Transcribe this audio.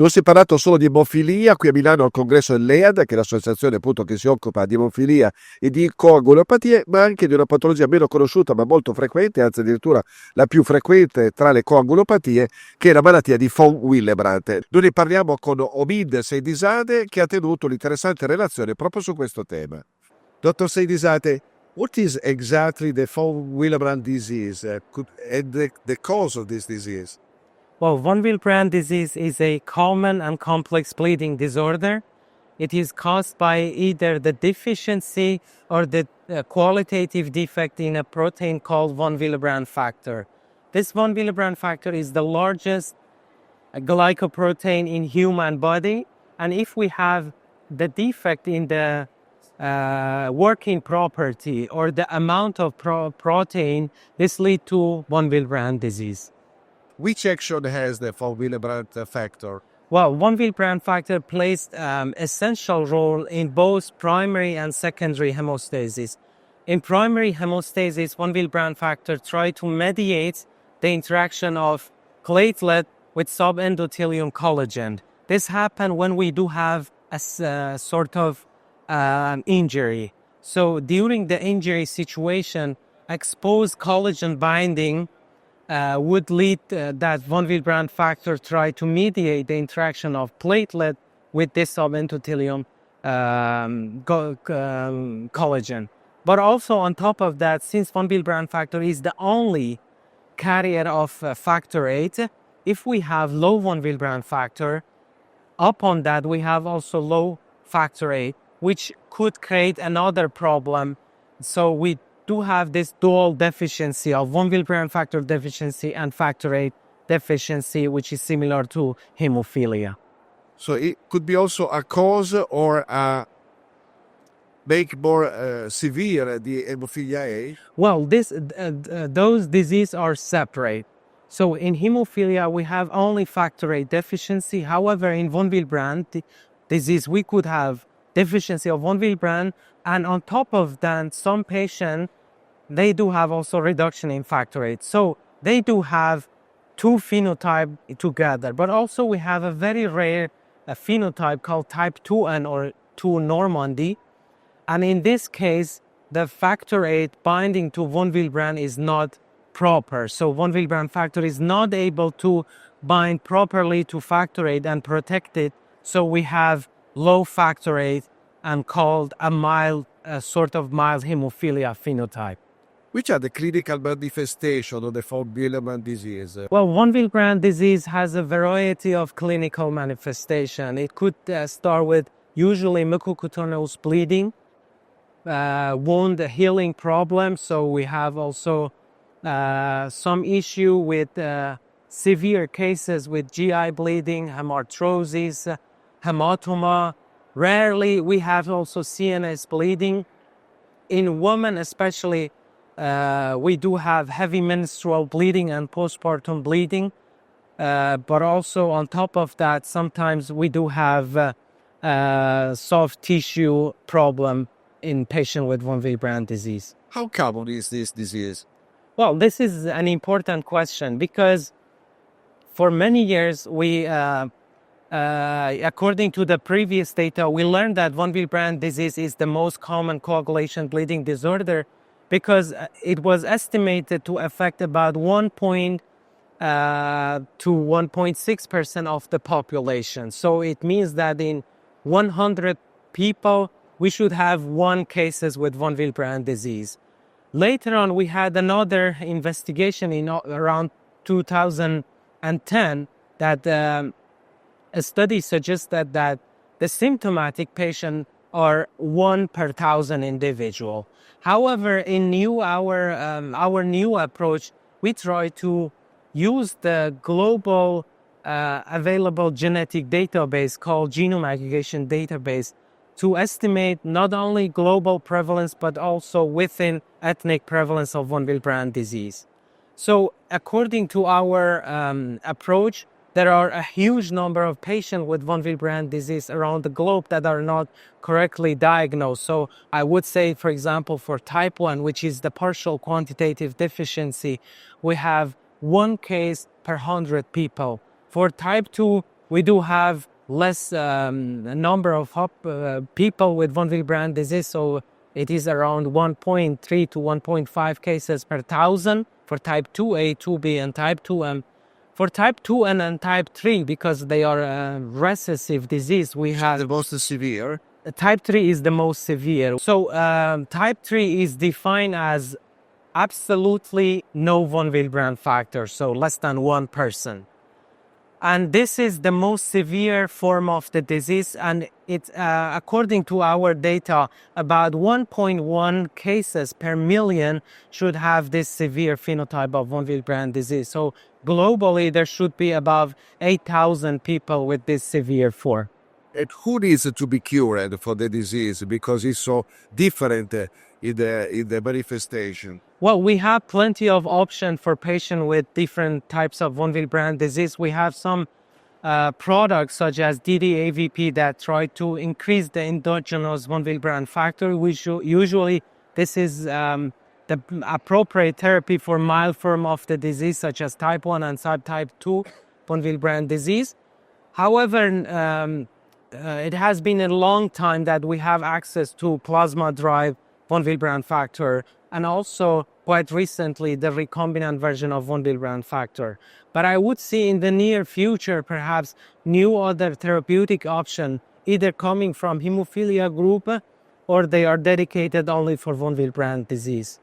Non si è parlato solo di emofilia, qui a Milano al Congresso EAHAD, che è l'associazione appunto che si occupa di emofilia e di coagulopatie, ma anche di una patologia meno conosciuta ma molto frequente, anzi addirittura la più frequente tra le coagulopatie, che è la malattia di von Willebrand. Noi ne parliamo con Omid Seidizadeh, che ha tenuto un'interessante relazione proprio su questo tema. Dottor Seidizadeh, what is exactly the von Willebrand disease and the cause of this disease? Well, von Willebrand disease is a common and complex bleeding disorder. It is caused by either the deficiency or the qualitative defect in a protein called von Willebrand factor. This von Willebrand factor is the largest glycoprotein in human body, and if we have the defect in the working property or the amount of protein, this leads to von Willebrand disease. Which action has the von Willebrand factor? Well, von Willebrand factor plays essential role in both primary and secondary hemostasis. In primary hemostasis, von Willebrand factor tries to mediate the interaction of platelet with subendothelium collagen. This happens when we do have a sort of injury. So during the injury situation, exposed collagen binding would lead that von Willebrand factor try to mediate the interaction of platelet with this subendothelium collagen. But also on top of that, since von Willebrand factor is the only carrier of factor 8, if we have low von Willebrand factor, upon that we have also low factor 8, which could create another problem. So we do have this dual deficiency of von Willebrand factor deficiency and factor 8 deficiency, which is similar to hemophilia. So it could be also a cause or make more severe the hemophilia A? Well, those diseases are separate. So in hemophilia, we have only factor 8 deficiency. However, in von Willebrand disease, we could have deficiency of von Willebrand, and on top of that, some patients, they do have also reduction in factor 8. So they do have two phenotypes together, but also we have a very rare phenotype called type 2N or 2 Normandy. And in this case, the factor 8 binding to von Willebrand is not proper. So von Willebrand factor is not able to bind properly to factor 8 and protect it. So we have low factor 8 and called a mild, sort of mild hemophilia phenotype. Which are the clinical manifestations of the von Willebrand disease? Well, von Willebrand disease has a variety of clinical manifestation. It could start with usually mucocutaneous bleeding, wound healing problems. So we have also some issue with severe cases with GI bleeding, hemarthrosis, hematoma. Rarely we have also CNS bleeding. In women especially, we do have heavy menstrual bleeding and postpartum bleeding. But also on top of that, sometimes we do have soft tissue problem in patients with von Willebrand disease. How common is this disease? Well, this is an important question because for many years we, according to the previous data, we learned that von Willebrand disease is the most common coagulation bleeding disorder because it was estimated to affect about 1 to 1.6% of the population. So it means that in 100 people, we should have 1 cases with von Willebrand disease. Later on, we had another investigation in around 2010 that a study suggested that the symptomatic patients are 1 per 1,000 individual. However, in our new approach, we try to use the global available genetic database called genome aggregation database to estimate not only global prevalence but also within ethnic prevalence of von Willebrand disease. So according to our approach, there are a huge number of patients with von Willebrand disease around the globe that are not correctly diagnosed. So I would say, for example, for type 1, which is the partial quantitative deficiency, we have 1 case per 100 people. For type 2, we do have less number of people with von Willebrand disease, so it is around 1.3 to 1.5 cases per thousand for type 2A, 2B, and type 2M. For type 2N and type 3, because they are recessive disease, we have... The most severe. Type 3 is the most severe. So type 3 is defined as absolutely no von Willebrand factor, so less than 1%. And this is the most severe form of the disease, and it's according to our data, about 1.1 cases per million should have this severe phenotype of von Willebrand disease. So globally, there should be above 8,000 people with this severe form. And who needs to be cured for the disease because it's so different in the manifestation? Well, we have plenty of options for patients with different types of von Willebrand disease. We have some products such as DDAVP that try to increase the endogenous von Willebrand factor, which usually this is the appropriate therapy for mild form of the disease, such as type 1 and type 2 von Willebrand disease. However, it has been a long time that we have access to plasma-derived von Willebrand factor, and also quite recently the recombinant version of von Willebrand factor. But I would see in the near future perhaps new other therapeutic option, either coming from hemophilia group or they are dedicated only for von Willebrand disease.